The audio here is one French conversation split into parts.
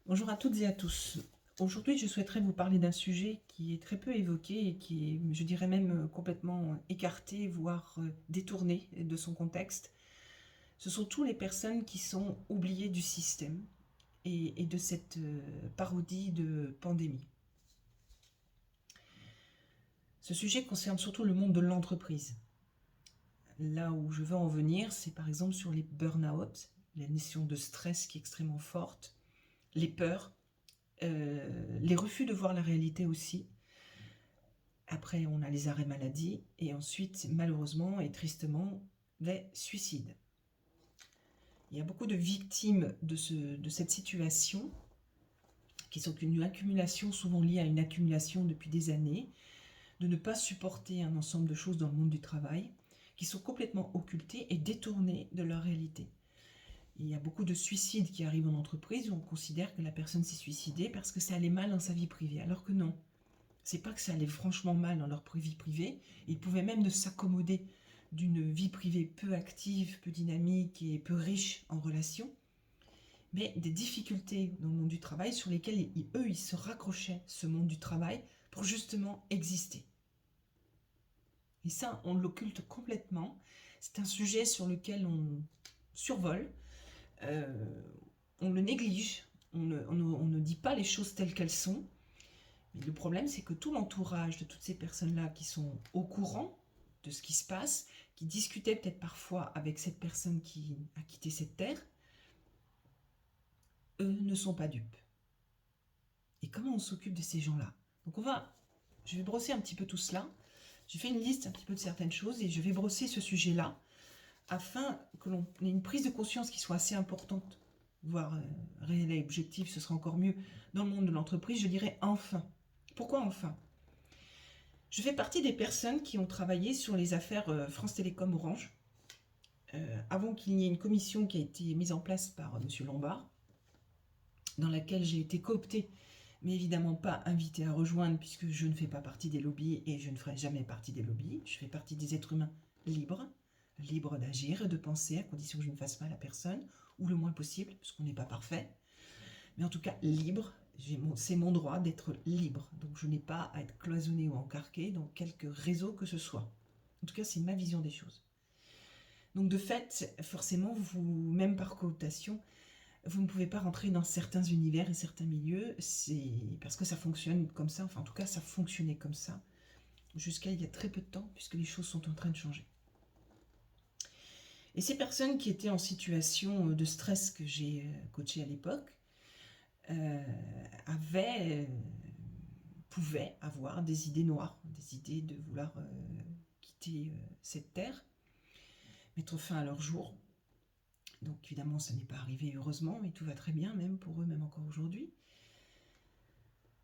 Bonjour à toutes et à tous. Aujourd'hui, je souhaiterais vous parler d'un sujet qui est très peu évoqué et qui est, je dirais même, complètement écarté, voire détourné de son contexte. Ce sont toutes les personnes qui sont oubliées du système et de cette parodie de pandémie. Ce sujet concerne surtout le monde de l'entreprise. Là où je veux en venir, c'est par exemple sur les burn-out, la notion de stress qui est extrêmement forte, les peurs, les refus de voir la réalité aussi. Après, on a les arrêts maladie et ensuite, malheureusement et tristement, les suicides. Il y a beaucoup de victimes de cette situation qui sont une accumulation, souvent liée à une accumulation depuis des années, de ne pas supporter un ensemble de choses dans le monde du travail, qui sont complètement occultées et détournées de leur réalité. Il y a beaucoup de suicides qui arrivent en entreprise où on considère que la personne s'est suicidée parce que ça allait mal dans sa vie privée, alors que non. C'est pas que ça allait franchement mal dans leur vie privée, ils pouvaient même de s'accommoder d'une vie privée peu active, peu dynamique et peu riche en relations, mais des difficultés dans le monde du travail sur lesquelles eux, ils se raccrochaient, ce monde du travail, pour justement exister. Et ça, on l'occulte complètement. C'est un sujet sur lequel on survole, euh, on le néglige, on ne dit pas les choses telles qu'elles sont. Mais le problème, c'est que tout l'entourage de toutes ces personnes-là qui sont au courant de ce qui se passe, qui discutaient peut-être parfois avec cette personne qui a quitté cette terre, eux ne sont pas dupes. Et comment on s'occupe de ces gens-là? Donc je vais brosser un petit peu tout cela. J'ai fait une liste un petit peu de certaines choses et je vais brosser ce sujet-là afin que l'on ait une prise de conscience qui soit assez importante, voire réelle et objective, ce sera encore mieux dans le monde de l'entreprise. Je dirais enfin. Pourquoi enfin? Je fais partie des personnes qui ont travaillé sur les affaires France Télécom Orange, avant qu'il n'y ait une commission qui a été mise en place par M. Lombard, dans laquelle j'ai été cooptée, mais évidemment pas invitée à rejoindre, puisque je ne fais pas partie des lobbies et je ne ferai jamais partie des lobbies. Je fais partie des êtres humains libres, libres d'agir et de penser, à condition que je ne fasse mal à personne, ou le moins possible, parce qu'on n'est pas parfait. Mais en tout cas, libre, c'est mon droit d'être libre. Donc je n'ai pas à être cloisonné ou encarqué dans quelque réseau que ce soit. En tout cas, c'est ma vision des choses. Donc de fait, forcément, vous, même par cooptation, vous ne pouvez pas rentrer dans certains univers et certains milieux, c'est parce que ça fonctionne comme ça, enfin en tout cas ça fonctionnait comme ça, jusqu'à il y a très peu de temps, puisque les choses sont en train de changer. Et ces personnes qui étaient en situation de stress que j'ai coaché à l'époque, avaient, pouvaient avoir des idées noires, des idées de vouloir quitter cette terre, mettre fin à leur jour. Donc évidemment, ça n'est pas arrivé heureusement, mais tout va très bien, même pour eux, même encore aujourd'hui.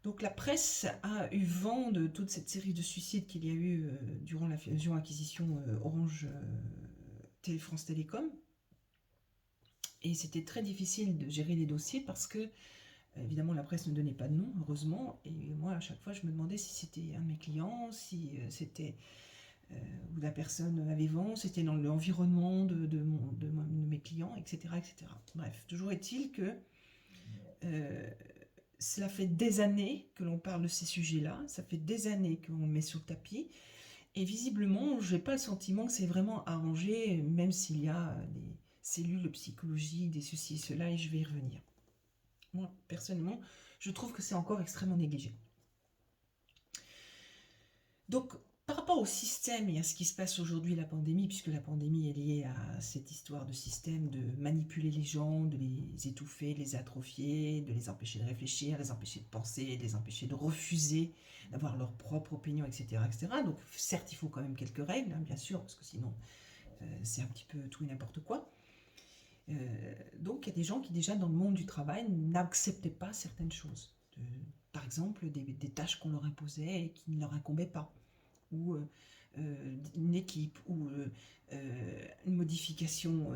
Donc la presse a eu vent de toute cette série de suicides qu'il y a eu durant la fusion-acquisition Orange France Télécom. Et c'était très difficile de gérer les dossiers parce que, évidemment, la presse ne donnait pas de nom, heureusement. Et moi, à chaque fois, je me demandais si c'était un de mes clients, si c'était où la personne avait vent, c'était dans l'environnement de mes clients, etc., etc. Bref, toujours est-il que cela fait des années que l'on parle de ces sujets-là, ça fait des années qu'on le met sur le tapis, et visiblement, je n'ai pas le sentiment que c'est vraiment arrangé, même s'il y a des cellules de psychologie, des ceci et cela, et je vais y revenir. Moi, personnellement, je trouve que c'est encore extrêmement négligé. Donc, par rapport au système et à ce qui se passe aujourd'hui, la pandémie, puisque la pandémie est liée à cette histoire de système de manipuler les gens, de les étouffer, de les atrophier, de les empêcher de réfléchir, de les empêcher de penser, de les empêcher de refuser, d'avoir leur propre opinion, etc., etc. Donc, certes, il faut quand même quelques règles, hein, bien sûr, parce que sinon, c'est un petit peu tout et n'importe quoi. Donc, il y a des gens qui, déjà, dans le monde du travail, n'acceptaient pas certaines choses. Par exemple, des tâches qu'on leur imposait et qui ne leur incombaient pas, ou une équipe, ou une modification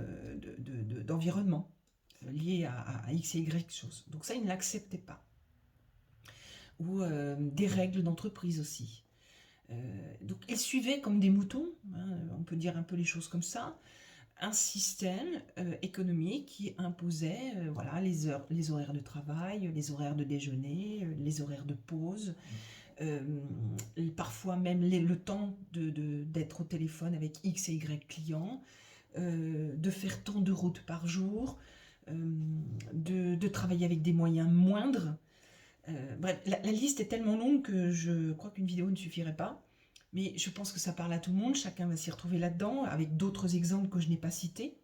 d'environnement liée à X et Y choses. Donc ça, ils ne l'acceptaient pas. Ou des règles d'entreprise aussi. Donc ils suivaient comme des moutons, hein, on peut dire un peu les choses comme ça, un système économique qui imposait voilà, les horaires de travail, les horaires de déjeuner, les horaires de pause, et parfois même le temps d'être au téléphone avec X et Y clients, de faire tant de routes par jour, de travailler avec des moyens moindres. Bref, la liste est tellement longue que je crois qu'une vidéo ne suffirait pas. Mais je pense que ça parle à tout le monde, chacun va s'y retrouver là-dedans, avec d'autres exemples que je n'ai pas cités.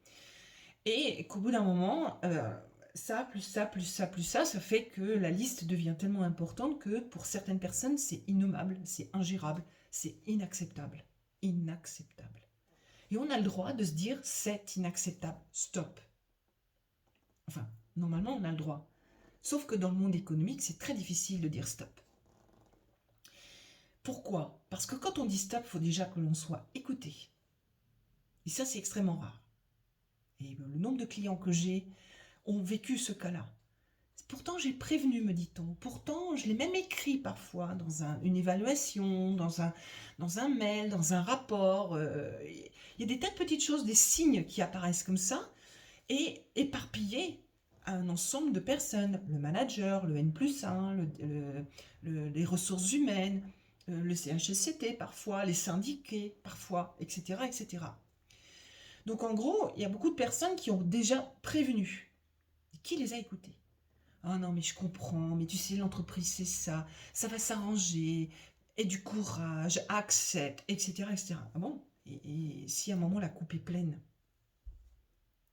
Et qu'au bout d'un moment, ça, plus ça, plus ça, plus ça fait que la liste devient tellement importante que pour certaines personnes, c'est innommable, c'est ingérable, c'est inacceptable. Inacceptable. Et on a le droit de se dire, c'est inacceptable, stop. Enfin, normalement, on a le droit. Sauf que dans le monde économique, c'est très difficile de dire stop. Pourquoi? Parce que quand on dit stop, il faut déjà que l'on soit écouté. Et ça, c'est extrêmement rare. Et le nombre de clients que j'ai ont vécu ce cas-là. Pourtant, j'ai prévenu, me dit-on. Pourtant, je l'ai même écrit parfois dans une évaluation, dans un mail, dans un rapport. Il y a des tas de petites choses, des signes qui apparaissent comme ça, et éparpillés à un ensemble de personnes. Le manager, le N+1, les ressources humaines, le CHSCT parfois, les syndiqués parfois, etc., etc. Donc en gros, il y a beaucoup de personnes qui ont déjà prévenu. Qui les a écoutés? Ah non, mais je comprends, mais tu sais, l'entreprise c'est ça va s'arranger, et du courage, accepte, etc., etc. Ah bon? Et si à un moment la coupe est pleine?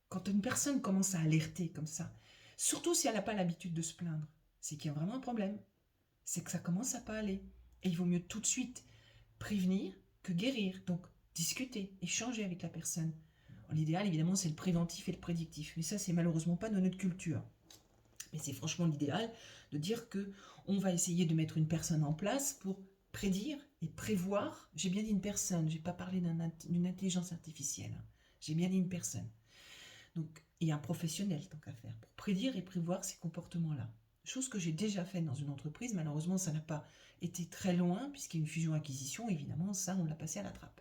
Quand une personne commence à alerter comme ça, surtout si elle n'a pas l'habitude de se plaindre, c'est qu'il y a vraiment un problème. C'est que ça commence à pas aller. Et il vaut mieux tout de suite prévenir que guérir. Donc, discuter, échanger avec la personne. L'idéal, évidemment, c'est le préventif et le prédictif. Mais ça, c'est malheureusement pas dans notre culture. Mais c'est franchement l'idéal de dire que on va essayer de mettre une personne en place pour prédire et prévoir. J'ai bien dit une personne, je n'ai pas parlé d'une intelligence artificielle. J'ai bien dit une personne. Donc, et un professionnel, tant qu'à faire, pour prédire et prévoir ces comportements-là. Chose que j'ai déjà faite dans une entreprise, malheureusement, ça n'a pas été très loin, puisqu'il y a une fusion-acquisition, évidemment, ça, on l'a passé à la trappe.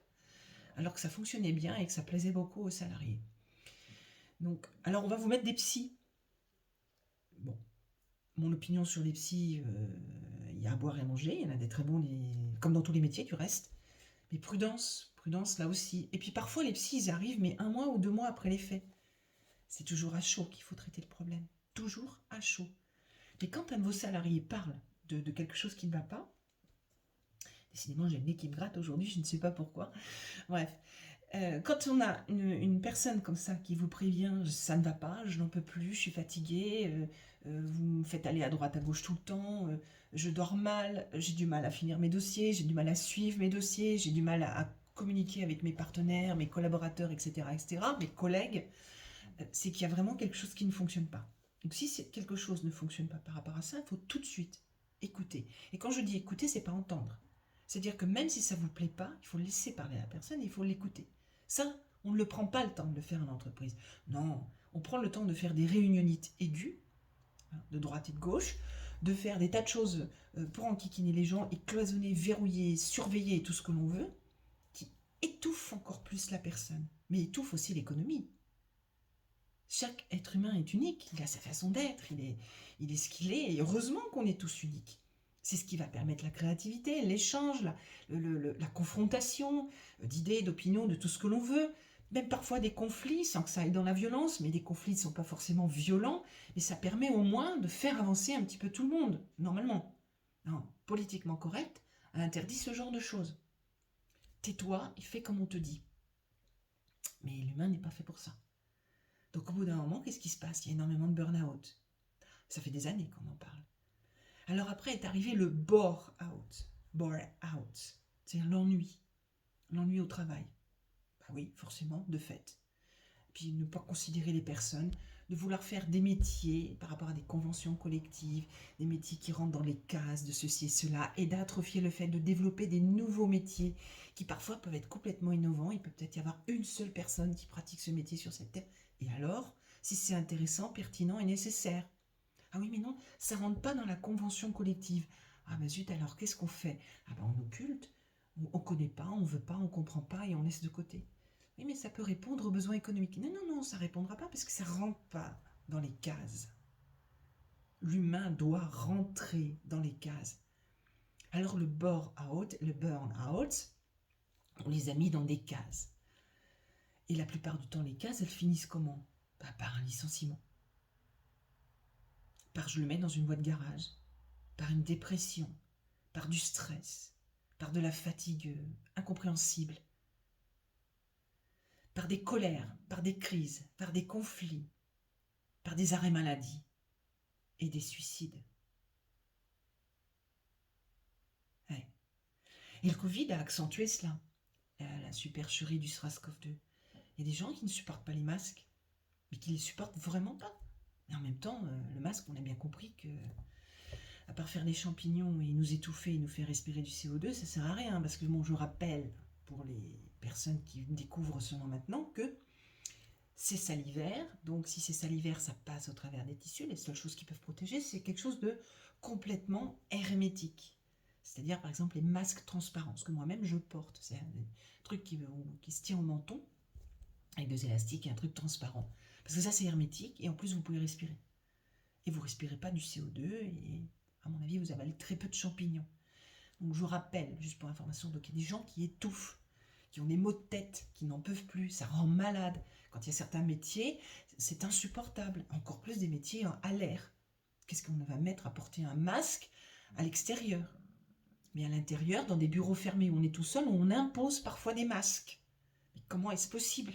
Alors que ça fonctionnait bien et que ça plaisait beaucoup aux salariés. Donc, alors, on va vous mettre des psys. Bon, mon opinion sur les psys, il y a à boire et à manger, il y en a des très bons, comme dans tous les métiers, du reste. Mais prudence, prudence là aussi. Et puis parfois, les psys, ils arrivent, mais 1 mois ou 2 mois après les faits. C'est toujours à chaud qu'il faut traiter le problème. Toujours à chaud. Et quand un de vos salariés parle de quelque chose qui ne va pas, décidément j'ai le nez qui me gratte aujourd'hui, je ne sais pas pourquoi, bref, quand on a une personne comme ça qui vous prévient, ça ne va pas, je n'en peux plus, je suis fatiguée, vous me faites aller à droite à gauche tout le temps, je dors mal, j'ai du mal à finir mes dossiers, j'ai du mal à suivre mes dossiers, j'ai du mal à communiquer avec mes partenaires, mes collaborateurs, etc., mes collègues, c'est qu'il y a vraiment quelque chose qui ne fonctionne pas. Donc si quelque chose ne fonctionne pas par rapport à ça, il faut tout de suite écouter. Et quand je dis écouter, c'est pas entendre. C'est-à-dire que même si ça ne vous plaît pas, il faut laisser parler la personne et il faut l'écouter. Ça, on ne le prend pas le temps de le faire en entreprise. Non, on prend le temps de faire des réunionites aiguës, de droite et de gauche, de faire des tas de choses pour enquiquiner les gens et cloisonner, verrouiller, surveiller tout ce que l'on veut, qui étouffe encore plus la personne, mais étouffe aussi l'économie. Chaque être humain est unique, il a sa façon d'être, il est ce qu'il est, et heureusement qu'on est tous uniques. C'est ce qui va permettre la créativité, l'échange, la confrontation d'idées, d'opinions, de tout ce que l'on veut. Même parfois des conflits, sans que ça aille dans la violence, mais des conflits ne sont pas forcément violents, mais ça permet au moins de faire avancer un petit peu tout le monde, normalement. Non, politiquement correct interdit ce genre de choses. Tais-toi et fais comme on te dit. Mais l'humain n'est pas fait pour ça. Donc au bout d'un moment, qu'est-ce qui se passe? Il y a énormément de burn-out. Ça fait des années qu'on en parle. Alors après est arrivé le bore-out. Bore-out, c'est-à-dire l'ennui. L'ennui au travail. Bah oui, forcément, de fait. Puis ne pas considérer les personnes, de vouloir faire des métiers par rapport à des conventions collectives, des métiers qui rentrent dans les cases de ceci et cela, et d'atrophier le fait de développer des nouveaux métiers qui parfois peuvent être complètement innovants. Il peut peut-être y avoir une seule personne qui pratique ce métier sur cette terre. Et alors, si c'est intéressant, pertinent et nécessaire. Ah oui, mais non, ça ne rentre pas dans la convention collective. Ah ben zut, alors qu'est-ce qu'on fait? Ah ben on occulte, on ne connaît pas, on ne veut pas, on ne comprend pas et on laisse de côté. Oui, mais ça peut répondre aux besoins économiques. Non, non, non, ça ne répondra pas parce que ça ne rentre pas dans les cases. L'humain doit rentrer dans les cases. Alors le burn-out, on les a mis dans des cases. Et la plupart du temps, les cases, elles finissent comment? Par un licenciement. Par je le mets dans une voie de garage. Par une dépression. Par du stress. Par de la fatigue incompréhensible. Par des colères, par des crises, par des conflits, par des arrêts maladie et des suicides. Ouais. Et le Covid a accentué cela. La supercherie du SARS-CoV-2. Il y a des gens qui ne supportent pas les masques, mais qui ne les supportent vraiment pas. Et en même temps, le masque, on a bien compris que, à part faire des champignons et nous étouffer et nous faire respirer du CO2, ça ne sert à rien. Parce que bon, je rappelle, pour les personnes qui découvrent seulement maintenant, que c'est salivaire. Donc si c'est salivaire, ça passe au travers des tissus. Les seules choses qui peuvent protéger, c'est quelque chose de complètement hermétique. C'est-à-dire, par exemple, les masques transparents, ce que moi-même je porte. C'est un truc qui se tient au menton, avec deux élastiques et un truc transparent. Parce que ça, c'est hermétique, et en plus, vous pouvez respirer. Et vous ne respirez pas du CO2, et à mon avis, vous avalez très peu de champignons. Donc je vous rappelle, juste pour information, donc il y a des gens qui étouffent, qui ont des maux de tête, qui n'en peuvent plus, ça rend malade. Quand il y a certains métiers, c'est insupportable. Encore plus des métiers à l'air. Qu'est-ce qu'on va mettre à porter un masque à l'extérieur? Mais à l'intérieur, dans des bureaux fermés où on est tout seul, on impose parfois des masques. Mais comment est-ce possible?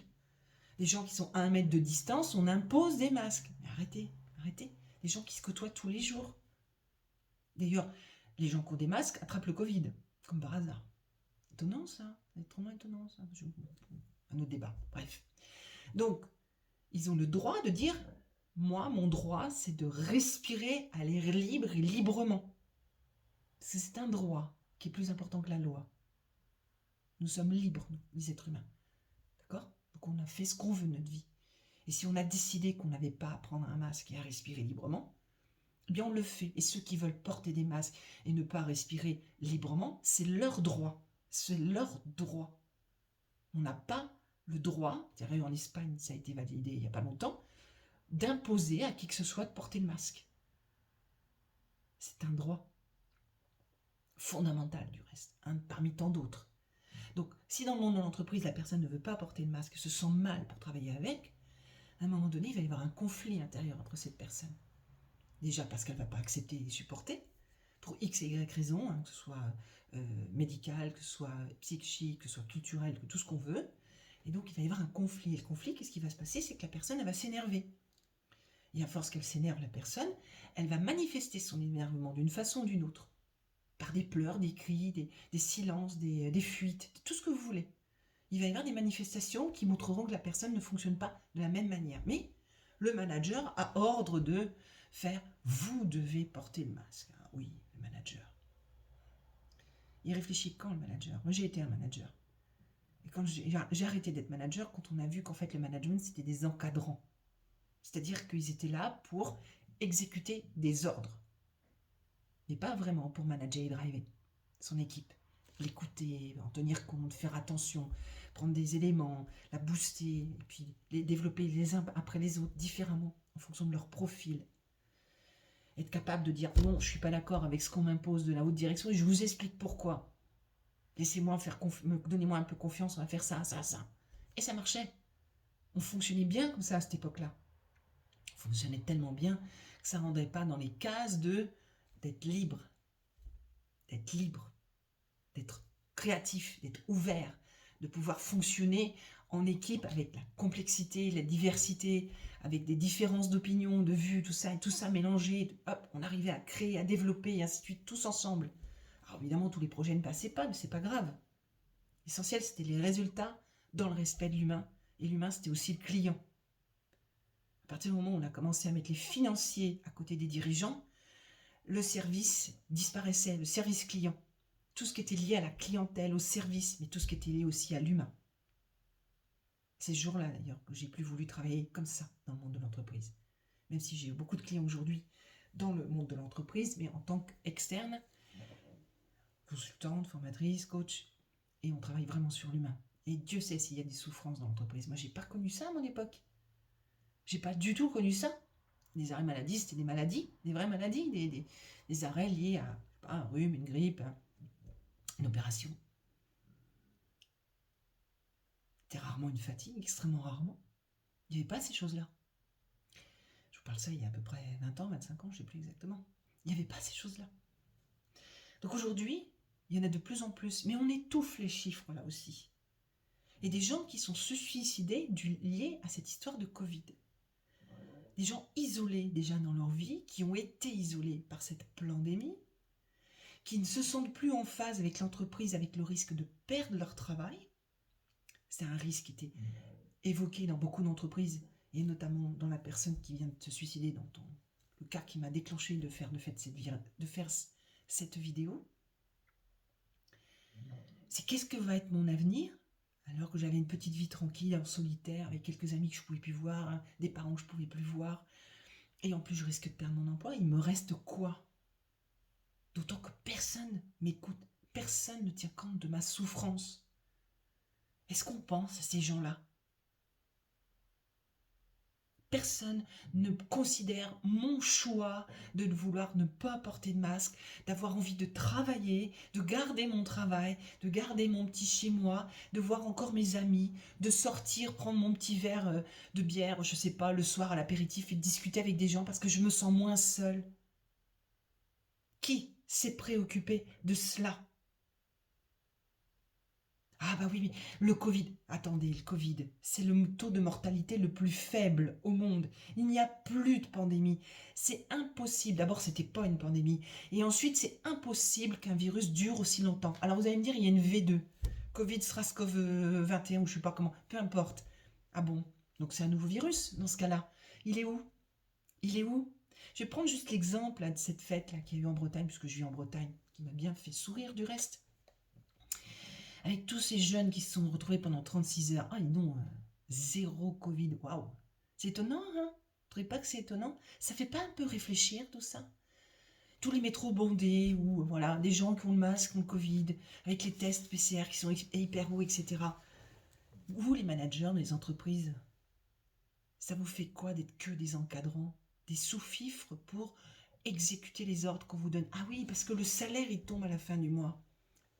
Des gens qui sont à 1 mètre de distance, on impose des masques. Mais arrêtez, arrêtez. Les gens qui se côtoient tous les jours. D'ailleurs, les gens qui ont des masques attrapent le Covid, comme par hasard. Étonnant ça, c'est trop étonnant ça. Un autre débat, bref. Donc, ils ont le droit de dire, moi, mon droit, c'est de respirer à l'air libre et librement. C'est un droit qui est plus important que la loi. Nous sommes libres, nous, les êtres humains. D'accord? Donc on a fait ce qu'on veut de notre vie. Et si on a décidé qu'on n'avait pas à prendre un masque et à respirer librement, eh bien on le fait. Et ceux qui veulent porter des masques et ne pas respirer librement, c'est leur droit. C'est leur droit. On n'a pas le droit, en Espagne, ça a été validé il n'y a pas longtemps, d'imposer à qui que ce soit de porter le masque. C'est un droit fondamental du reste, parmi tant d'autres. Donc, si dans le monde de l'entreprise, la personne ne veut pas porter le masque, se sent mal pour travailler avec, à un moment donné, il va y avoir un conflit intérieur entre cette personne. Déjà parce qu'elle ne va pas accepter et supporter, pour X et Y raisons, que ce soit médical, que ce soit psychique, que ce soit culturel, que tout ce qu'on veut. Et donc, il va y avoir un conflit. Et le conflit, qu'est-ce qui va se passer? C'est que la personne, elle va s'énerver. Et à force qu'elle s'énerve, la personne, elle va manifester son énervement d'une façon ou d'une autre. Par des pleurs, des cris, des silences, des fuites, tout ce que vous voulez. Il va y avoir des manifestations qui montreront que la personne ne fonctionne pas de la même manière. Mais le manager a ordre de faire « vous devez porter le masque ». Oui, le manager. Il réfléchit quand, le manager? Moi, j'ai été un manager. Et quand j'ai arrêté d'être manager, quand on a vu qu'en fait, le management, c'était des encadrants. C'est-à-dire qu'ils étaient là pour exécuter des ordres. Mais pas vraiment pour manager et driver son équipe. L'écouter, en tenir compte, faire attention, prendre des éléments, la booster, et puis les développer les uns après les autres, différemment, en fonction de leur profil. Être capable de dire non, je ne suis pas d'accord avec ce qu'on m'impose de la haute direction et je vous explique pourquoi. Laissez-moi donnez-moi un peu confiance, on va faire ça, ça, ça. Et ça marchait. On fonctionnait bien comme ça à cette époque-là. On fonctionnait tellement bien que ça ne rendait pas dans les cases d'être libre, d'être créatif, d'être ouvert, de pouvoir fonctionner en équipe avec la complexité, la diversité, avec des différences d'opinion, de vues, tout ça mélangé. Hop, on arrivait à créer, à développer, et ainsi de suite, tous ensemble. Alors évidemment, tous les projets ne passaient pas, mais c'est pas grave. L'essentiel, c'était les résultats dans le respect de l'humain. Et l'humain, c'était aussi le client. À partir du moment où on a commencé à mettre les financiers à côté des dirigeants, le service disparaissait, le service client. Tout ce qui était lié à la clientèle, au service, mais tout ce qui était lié aussi à l'humain. C'est ce jour-là, d'ailleurs, que j'ai plus voulu travailler comme ça dans le monde de l'entreprise. Même si j'ai beaucoup de clients aujourd'hui dans le monde de l'entreprise, mais en tant qu'externe, consultante, formatrice, coach, et on travaille vraiment sur l'humain. Et Dieu sait s'il y a des souffrances dans l'entreprise. Moi, j'ai pas connu ça à mon époque. J'ai pas du tout connu ça. Les arrêts maladie, c'était des maladies, des vraies maladies, des arrêts liés à un rhume, une grippe, une opération. C'était rarement une fatigue, extrêmement rarement. Il n'y avait pas ces choses-là. Je vous parle ça il y a à peu près 20 ans, 25 ans, je ne sais plus exactement. Il n'y avait pas ces choses-là. Donc aujourd'hui, il y en a de plus en plus, mais on étouffe les chiffres là aussi. Et des gens qui sont suicidés liés à cette histoire de Covid. Des gens isolés déjà dans leur vie, qui ont été isolés par cette pandémie, qui ne se sentent plus en phase avec l'entreprise, avec le risque de perdre leur travail. C'est un risque qui était évoqué dans beaucoup d'entreprises, et notamment dans la personne qui vient de se suicider, dans le cas qui m'a déclenché de faire cette vidéo. C'est qu'est-ce que va être mon avenir, alors que j'avais une petite vie tranquille, en solitaire, avec quelques amis que je ne pouvais plus voir, des parents que je ne pouvais plus voir, et en plus je risque de perdre mon emploi. Il me reste quoi? D'autant que personne m'écoute, personne ne tient compte de ma souffrance. Est-ce qu'on pense à ces gens-là? Personne ne considère mon choix de vouloir ne pas porter de masque, d'avoir envie de travailler, de garder mon travail, de garder mon petit chez moi, de voir encore mes amis, de sortir, prendre mon petit verre de bière, je sais pas, le soir à l'apéritif et de discuter avec des gens parce que je me sens moins seule. Qui s'est préoccupé de cela? Ah bah oui, oui, le Covid, attendez, le Covid, c'est le taux de mortalité le plus faible au monde. Il n'y a plus de pandémie. C'est impossible. D'abord, c'était pas une pandémie. Et ensuite, c'est impossible qu'un virus dure aussi longtemps. Alors vous allez me dire, il y a une V2. Covid, SARS-CoV-21 ou je sais pas comment, peu importe. Ah bon, donc c'est un nouveau virus dans ce cas-là. Il est où? Il est où? Je vais prendre juste l'exemple de cette fête-là qu'il y a eu en Bretagne, puisque je vis en Bretagne, qui m'a bien fait sourire du reste. Avec tous ces jeunes qui se sont retrouvés pendant 36 heures. Ah, ils n'ont zéro Covid. Waouh. C'est étonnant, hein? Vous trouvez pas que c'est étonnant? Ça fait pas un peu réfléchir tout ça? Tous les métros bondés, ou voilà, des gens qui ont le masque, qui ont le Covid, avec les tests PCR qui sont hyper hauts, etc. Vous, les managers des entreprises, ça vous fait quoi d'être que des encadrants, des sous-fifres pour exécuter les ordres qu'on vous donne? Ah oui, parce que le salaire, il tombe à la fin du mois.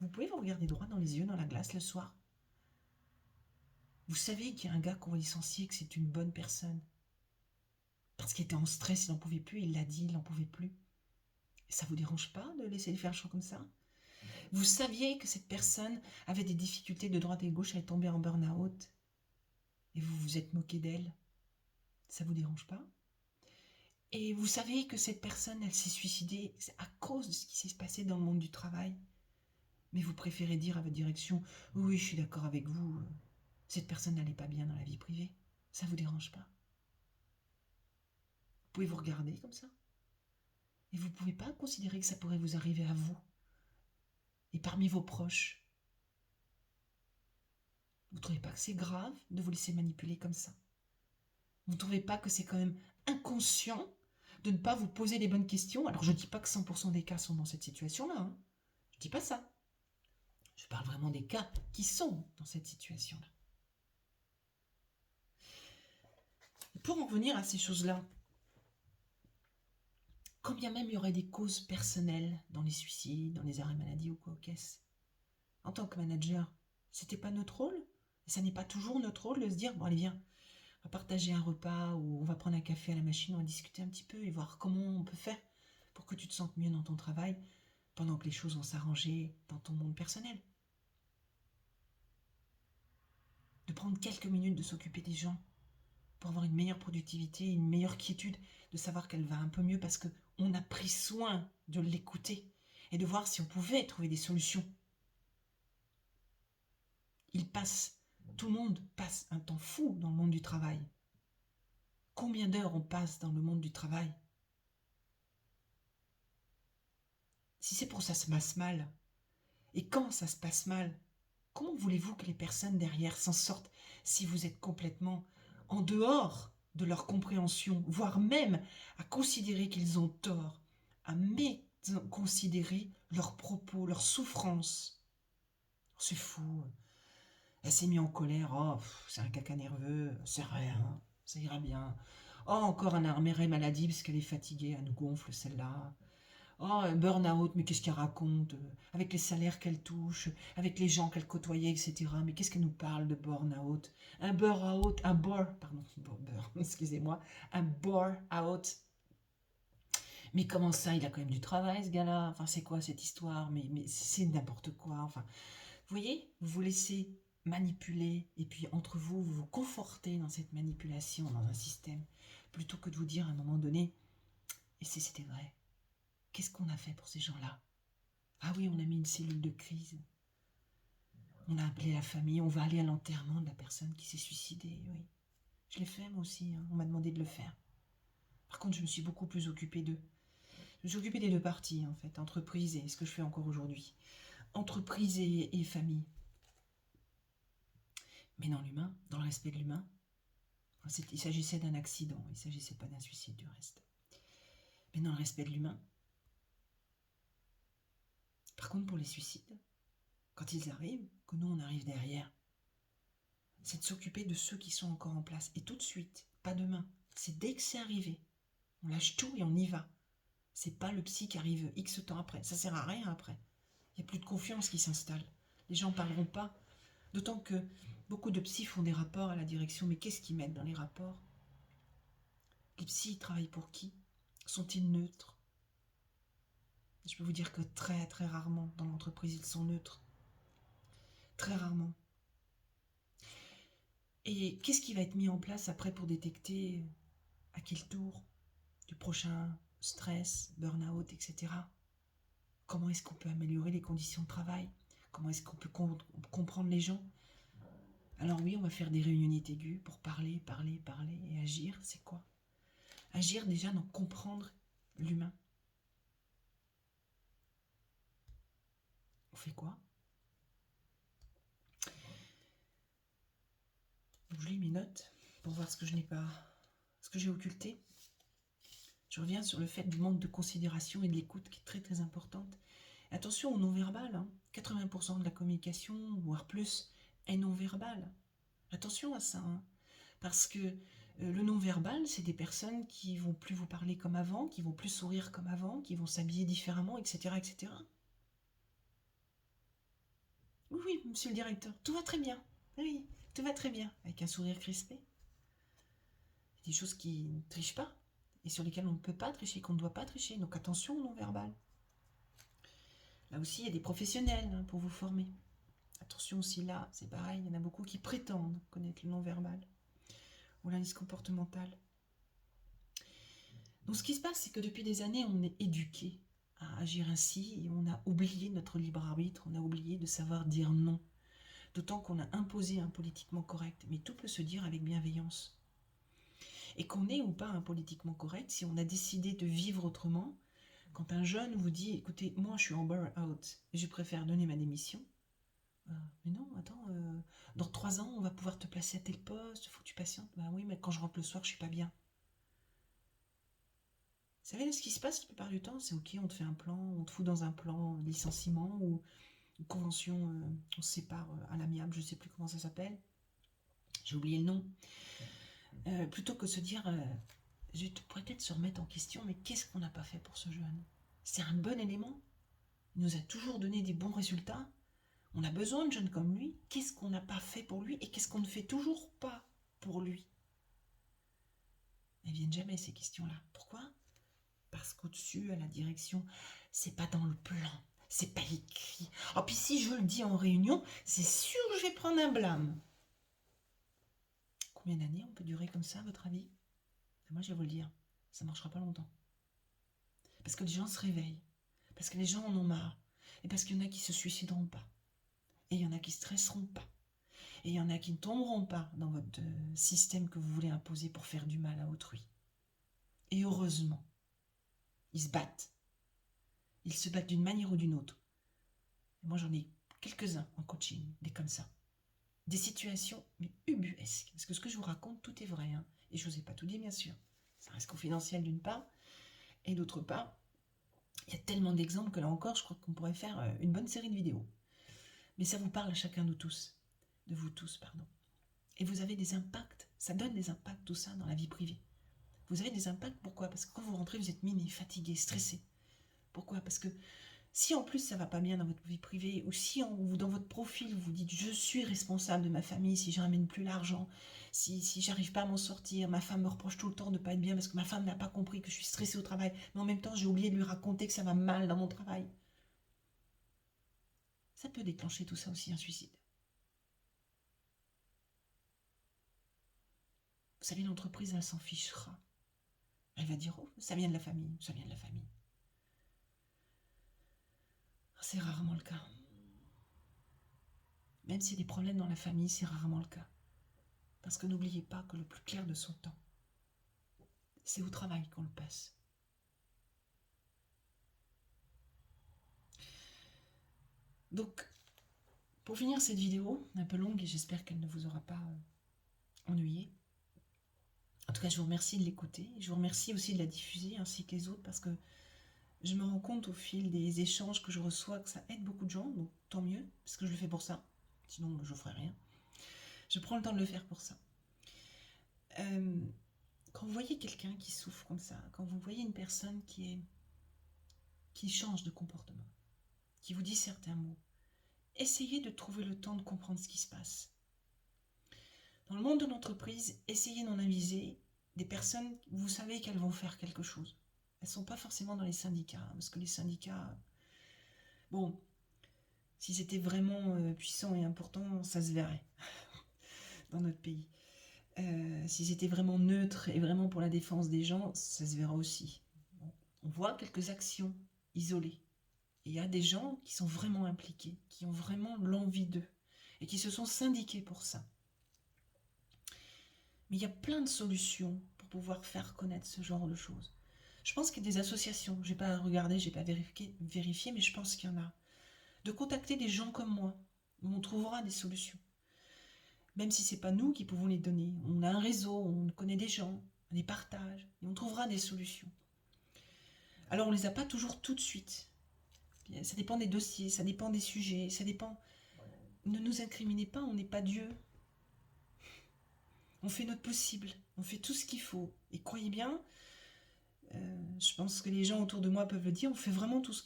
Vous pouvez vous regarder droit dans les yeux, dans la glace le soir? Vous savez qu'il y a un gars qu'on va licencier, que c'est une bonne personne. Parce qu'il était en stress, il n'en pouvait plus, il l'a dit, il n'en pouvait plus. Et ça vous dérange pas de laisser les faire le champ comme ça? Vous saviez que cette personne avait des difficultés de droite et de gauche, elle est tombée en burn-out. Et vous vous êtes moqué d'elle. Ça vous dérange pas? Et vous savez que cette personne, elle s'est suicidée à cause de ce qui s'est passé dans le monde du travail. Mais vous préférez dire à votre direction, oui, je suis d'accord avec vous, cette personne n'allait pas bien dans la vie privée. Ça vous dérange pas? Vous pouvez vous regarder comme ça? Et vous ne pouvez pas considérer que ça pourrait vous arriver à vous et parmi vos proches. Vous ne trouvez pas que c'est grave de vous laisser manipuler comme ça? Vous ne trouvez pas que c'est quand même inconscient de ne pas vous poser les bonnes questions? Alors je ne dis pas que 100% des cas sont dans cette situation-là. Hein. Je ne dis pas ça. Je parle vraiment des cas qui sont dans cette situation-là. Pour en revenir à ces choses-là, quand bien même il y aurait des causes personnelles dans les suicides, dans les arrêts maladie ou quoi, qu'est-ce? En tant que manager, c'était pas notre rôle? Et ça n'est pas toujours notre rôle de se dire, bon allez viens, on va partager un repas ou on va prendre un café à la machine, on va discuter un petit peu et voir comment on peut faire pour que tu te sentes mieux dans ton travail pendant que les choses vont s'arranger dans ton monde personnel. De prendre quelques minutes de s'occuper des gens pour avoir une meilleure productivité, une meilleure quiétude, de savoir qu'elle va un peu mieux parce qu'on a pris soin de l'écouter et de voir si on pouvait trouver des solutions. Tout le monde passe un temps fou dans le monde du travail. Combien d'heures on passe dans le monde du travail? Si c'est pour ça se passe mal, et quand ça se passe mal, comment voulez-vous que les personnes derrière s'en sortent si vous êtes complètement en dehors de leur compréhension, voire même à considérer qu'ils ont tort, à considérer leurs propos, leurs souffrances? C'est fou. Elle s'est mise en colère. Oh, c'est un caca nerveux, c'est rien, ça ira bien. Oh, encore un arrêt maladie parce qu'elle est fatiguée, elle nous gonfle celle-là. Oh, un burn-out, mais qu'est-ce qu'elle raconte avec les salaires qu'elle touche, avec les gens qu'elle côtoyait, etc. Mais qu'est-ce qu'elle nous parle de burn-out? Pardon, excusez-moi, un bore-out. Mais comment ça, il a quand même du travail, ce gars-là? Enfin, c'est quoi cette histoire? Mais c'est n'importe quoi. Enfin, vous voyez, vous vous laissez manipuler, et puis entre vous, vous vous confortez dans cette manipulation, dans un système, plutôt que de vous dire à un moment donné, et si c'était vrai, qu'est-ce qu'on a fait pour ces gens-là? Ah oui, on a mis une cellule de crise. On a appelé la famille, on va aller à l'enterrement de la personne qui s'est suicidée, oui. Je l'ai fait moi aussi, hein. On m'a demandé de le faire. Par contre, je me suis beaucoup plus occupée d'eux. Je me suis occupée des deux parties, en fait, entreprise et ce que je fais encore aujourd'hui. Entreprise et famille. Mais dans l'humain, dans le respect de l'humain, il s'agissait d'un accident, il ne s'agissait pas d'un suicide du reste. Mais dans le respect de l'humain, par contre pour les suicides, quand ils arrivent, que nous on arrive derrière, c'est de s'occuper de ceux qui sont encore en place. Et tout de suite, pas demain, c'est dès que c'est arrivé. On lâche tout et on y va. C'est pas le psy qui arrive X temps après, ça sert à rien après. Il n'y a plus de confiance qui s'installe. Les gens ne parleront pas. D'autant que beaucoup de psys font des rapports à la direction, mais qu'est-ce qu'ils mettent dans les rapports? Les psys, ils travaillent pour qui? Sont-ils neutres? Je peux vous dire que très très rarement dans l'entreprise, ils sont neutres. Très rarement. Et qu'est-ce qui va être mis en place après pour détecter à qui le tour du prochain stress, burn-out, etc. Comment est-ce qu'on peut améliorer les conditions de travail? Comment est-ce qu'on peut comprendre les gens? Alors oui, on va faire des réunions aiguës pour parler et agir. C'est quoi? Agir déjà dans comprendre l'humain. On fait quoi? Donc, je lis mes notes pour voir ce que je n'ai pas, ce que j'ai occulté. Je reviens sur le fait du manque de considération et de l'écoute qui est très très importante. Attention au non-verbal, hein. 80% de la communication, voire plus, est non-verbal. Attention à ça, hein. Parce que le non-verbal, c'est des personnes qui vont plus vous parler comme avant, qui vont plus sourire comme avant, qui vont s'habiller différemment, etc., etc. Oui, oui, monsieur le directeur, tout va très bien. Oui, tout va très bien, avec un sourire crispé. Des choses qui ne trichent pas, et sur lesquelles on ne peut pas tricher, qu'on ne doit pas tricher. Donc attention au non-verbal. Là aussi, il y a des professionnels hein, pour vous former. Attention aussi là, c'est pareil, il y en a beaucoup qui prétendent connaître le non-verbal ou l'indice comportemental. Donc ce qui se passe, c'est que depuis des années, on est éduqué à agir ainsi et on a oublié notre libre arbitre, on a oublié de savoir dire non. D'autant qu'on a imposé un politiquement correct, mais tout peut se dire avec bienveillance. Et qu'on est ou pas un politiquement correct, si on a décidé de vivre autrement, quand un jeune vous dit, écoutez, moi je suis en burn-out et je préfère donner ma démission, mais non, attends, dans 3 ans on va pouvoir te placer à tel poste, faut que tu patientes. Bah oui, mais quand je rentre le soir, je suis pas bien. Vous savez, ce qui se passe la plupart du temps, c'est ok, on te fait un plan, on te fout dans un plan de licenciement ou une convention, on se sépare à l'amiable, je sais plus comment ça s'appelle, j'ai oublié le nom. Plutôt que de se dire, je pourrais peut-être se remettre en question, mais qu'est-ce qu'on n'a pas fait pour ce jeune? C'est un bon élément, il nous a toujours donné des bons résultats, on a besoin de jeunes comme lui, qu'est-ce qu'on n'a pas fait pour lui et qu'est-ce qu'on ne fait toujours pas pour lui? Elles viennent jamais ces questions-là. Pourquoi? Parce qu'au-dessus, à la direction, c'est pas dans le plan, c'est pas écrit. Oh, puis si je le dis en réunion, c'est sûr que je vais prendre un blâme. Combien d'années on peut durer comme ça, à votre avis? Moi, je vais vous le dire, ça ne marchera pas longtemps. Parce que les gens se réveillent, parce que les gens en ont marre, et parce qu'il y en a qui se suicideront pas, et il y en a qui stresseront pas, et il y en a qui ne tomberont pas dans votre système que vous voulez imposer pour faire du mal à autrui. Et heureusement, ils se battent. Ils se battent d'une manière ou d'une autre. Et moi, j'en ai quelques-uns en coaching, des comme ça. Des situations, mais ubuesques. Parce que ce que je vous raconte, tout est vrai. Hein. Et je n'osais pas tout dire, bien sûr. Ça reste confidentiel d'une part. Et d'autre part, il y a tellement d'exemples que là encore, je crois qu'on pourrait faire une bonne série de vidéos. Mais ça vous parle à chacun de tous. de vous tous, pardon. Et vous avez des impacts, ça donne des impacts tout ça dans la vie privée. Vous avez des impacts, pourquoi? Parce que quand vous rentrez, vous êtes miné, fatigué, stressé. Pourquoi? Parce que si en plus ça va pas bien dans votre vie privée, ou si dans votre profil vous dites je suis responsable de ma famille si je ramène plus l'argent, si j'arrive pas à m'en sortir, ma femme me reproche tout le temps de pas être bien parce que ma femme n'a pas compris que je suis stressée au travail, mais en même temps j'ai oublié de lui raconter que ça va mal dans mon travail. Ça peut déclencher tout ça aussi, un suicide. Vous savez, l'entreprise, elle s'en fichera. Elle va dire, oh, ça vient de la famille, ça vient de la famille. C'est rarement le cas. Même s'il y a des problèmes dans la famille, c'est rarement le cas. Parce que n'oubliez pas que le plus clair de son temps, c'est au travail qu'on le passe. Donc, pour finir cette vidéo, un peu longue, et j'espère qu'elle ne vous aura pas ennuyé. En tout cas, je vous remercie de l'écouter. Je vous remercie aussi de la diffuser, ainsi que les autres, parce que je me rends compte au fil des échanges que je reçois que ça aide beaucoup de gens, donc tant mieux, parce que je le fais pour ça. Sinon, je ne ferai rien. Je prends le temps de le faire pour ça. Quand vous voyez quelqu'un qui souffre comme ça, quand vous voyez une personne qui change de comportement, qui vous dit certains mots, essayez de trouver le temps de comprendre ce qui se passe. Dans le monde de l'entreprise, essayez d'en aviser des personnes, vous savez qu'elles vont faire quelque chose. Elles ne sont pas forcément dans les syndicats, parce que les syndicats, bon, si c'était vraiment puissant et important, ça se verrait dans notre pays. Si c'était vraiment neutre et vraiment pour la défense des gens, ça se verra aussi. Bon, on voit quelques actions isolées. Et il y a des gens qui sont vraiment impliqués, qui ont vraiment l'envie d'eux, et qui se sont syndiqués pour ça. Mais il y a plein de solutions pour pouvoir faire connaître ce genre de choses. Je pense qu'il y a des associations, je n'ai pas regardé, je n'ai pas vérifié, mais je pense qu'il y en a. De contacter des gens comme moi, où on trouvera des solutions. Même si ce n'est pas nous qui pouvons les donner. On a un réseau, on connaît des gens, on les partage, et on trouvera des solutions. Alors on ne les a pas toujours tout de suite. Ça dépend des dossiers, ça dépend des sujets, ça dépend... Ne nous incriminez pas, on n'est pas Dieu. On fait notre possible, on fait tout ce qu'il faut. Et croyez bien, je pense que les gens autour de moi peuvent le dire, on fait vraiment tout ce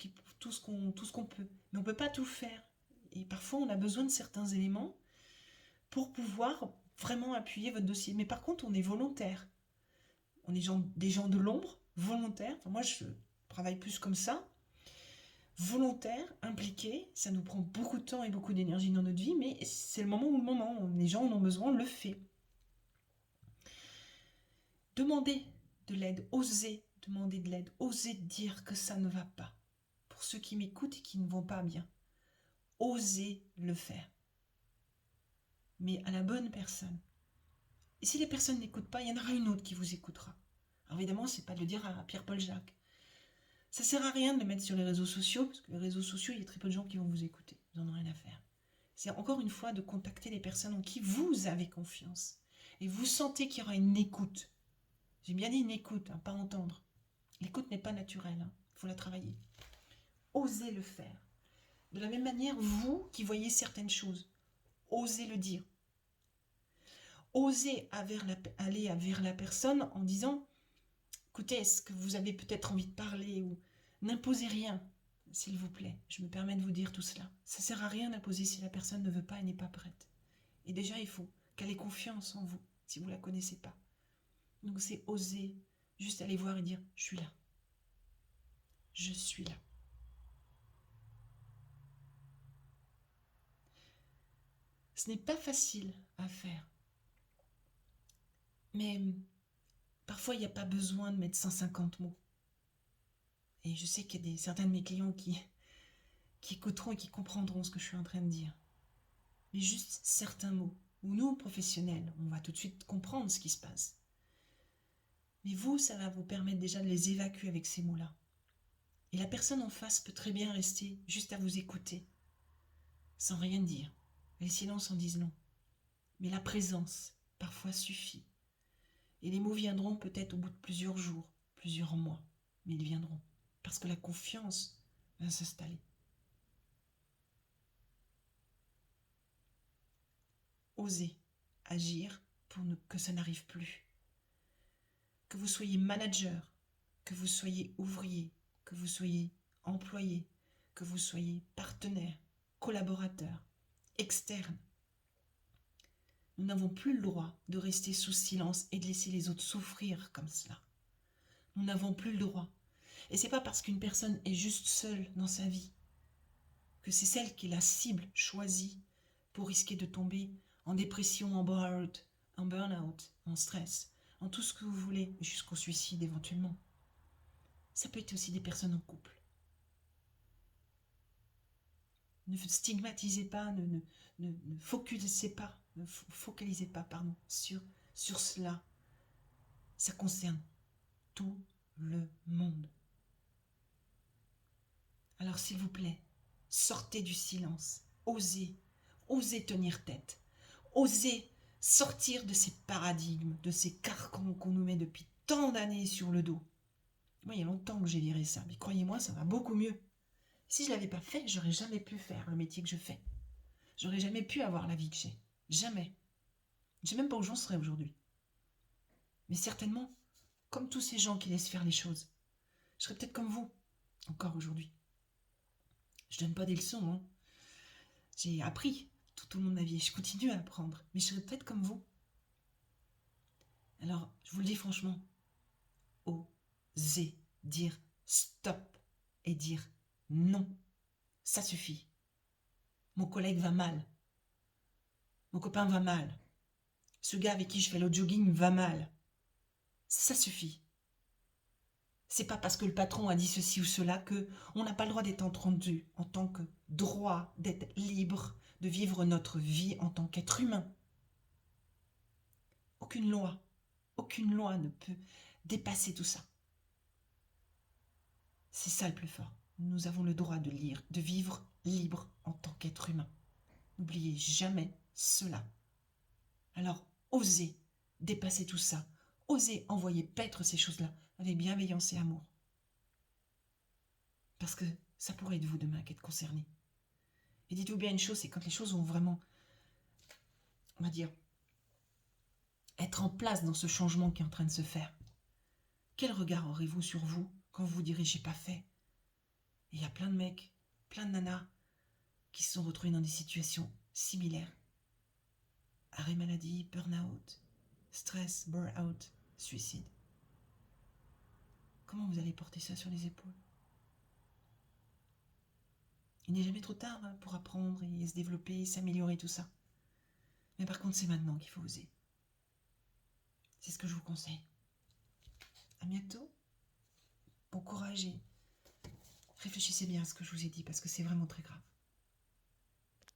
qu'on peut. Mais on ne peut pas tout faire. Et parfois, on a besoin de certains éléments pour pouvoir vraiment appuyer votre dossier. Mais par contre, on est volontaire. On est des gens de l'ombre, volontaires. Enfin, moi, je travaille plus comme ça. Volontaire, impliqué, ça nous prend beaucoup de temps et beaucoup d'énergie dans notre vie, mais c'est le moment où les gens en ont besoin, on le fait. Demandez de l'aide, osez demander de l'aide, osez dire que ça ne va pas. Pour ceux qui m'écoutent et qui ne vont pas bien, osez le faire. Mais à la bonne personne. Et si les personnes n'écoutent pas, il y en aura une autre qui vous écoutera. Alors évidemment, c'est pas de le dire à Pierre-Paul Jacques. Ça sert à rien de le mettre sur les réseaux sociaux, parce que les réseaux sociaux, il y a très peu de gens qui vont vous écouter. Vous n'en avez rien à faire. C'est encore une fois de contacter les personnes en qui vous avez confiance. Et vous sentez qu'il y aura une écoute. J'ai bien dit une écoute, pas entendre. L'écoute n'est pas naturelle, il faut la travailler. Osez le faire. De la même manière, vous qui voyez certaines choses, osez le dire. Osez aller vers la personne en disant « Écoutez, est-ce que vous avez peut-être envie de parler ?» ou « N'imposez rien, s'il vous plaît. » Je me permets de vous dire tout cela. Ça ne sert à rien d'imposer si la personne ne veut pas et n'est pas prête. Et déjà, il faut qu'elle ait confiance en vous, si vous ne la connaissez pas. Donc c'est oser juste aller voir et dire « Je suis là. Je suis là. » Ce n'est pas facile à faire. Mais parfois, il n'y a pas besoin de mettre 150 mots. Et je sais qu'il y a certains de mes clients qui écouteront et qui comprendront ce que je suis en train de dire. Mais juste certains mots. Ou nous, professionnels, on va tout de suite comprendre ce qui se passe. Mais vous, ça va vous permettre déjà de les évacuer avec ces mots-là. Et la personne en face peut très bien rester juste à vous écouter, sans rien dire. Les silences en disent long. Mais la présence, parfois, suffit. Et les mots viendront peut-être au bout de plusieurs jours, plusieurs mois. Mais ils viendront. Parce que la confiance va s'installer. osez agir pour que ça n'arrive plus. Que vous soyez manager, que vous soyez ouvrier, que vous soyez employé, que vous soyez partenaire, collaborateur, externe. Nous n'avons plus le droit de rester sous silence et de laisser les autres souffrir comme cela. Nous n'avons plus le droit. Et c'est pas parce qu'une personne est juste seule dans sa vie que c'est celle qui est la cible choisie pour risquer de tomber en dépression, en burn-out, en stress, en tout ce que vous voulez, jusqu'au suicide éventuellement. Ça peut être aussi des personnes en couple. Ne stigmatisez pas, ne focalisez pas, sur cela. Ça concerne tout le monde. Alors s'il vous plaît, sortez du silence, osez tenir tête, osez sortir de ces paradigmes, de ces carcans qu'on nous met depuis tant d'années sur le dos. Moi, il y a longtemps que j'ai viré ça, mais croyez-moi, ça va beaucoup mieux. Si je ne l'avais pas fait, j'aurais jamais pu faire le métier que je fais. J'aurais jamais pu avoir la vie que j'ai. Jamais. Je ne sais même pas où j'en serais aujourd'hui. Mais certainement, comme tous ces gens qui laissent faire les choses, je serais peut-être comme vous, encore aujourd'hui. Je donne pas des leçons, hein. J'ai appris tout au long de ma vie et je continue à apprendre. Mais je serais peut-être comme vous. Alors, je vous le dis franchement, osez dire stop et dire non. Ça suffit. Mon collègue va mal. Mon copain va mal. Ce gars avec qui je fais le jogging va mal. Ça suffit. C'est pas parce que le patron a dit ceci ou cela que on n'a pas le droit d'être entendu en tant que droit d'être libre de vivre notre vie en tant qu'être humain. Aucune loi ne peut dépasser tout ça. C'est ça le plus fort. Nous avons le droit de vivre libre en tant qu'être humain. N'oubliez jamais cela. Alors, osez dépasser tout ça. Osez envoyer paître ces choses-là avec bienveillance et amour. Parce que ça pourrait être vous demain qui êtes concerné. Et dites-vous bien une chose, c'est quand les choses vont vraiment, on va dire, être en place dans ce changement qui est en train de se faire. Quel regard aurez-vous sur vous quand vous direz « j'ai pas fait » ? Et il y a plein de mecs, plein de nanas qui se sont retrouvés dans des situations similaires. Arrêt maladie, burn-out, stress, burn-out, suicide. Comment vous allez porter ça sur les épaules ? Il n'est jamais trop tard pour apprendre et se développer, s'améliorer, tout ça. Mais par contre, c'est maintenant qu'il faut oser. C'est ce que je vous conseille. À bientôt. Bon courage et réfléchissez bien à ce que je vous ai dit parce que c'est vraiment très grave.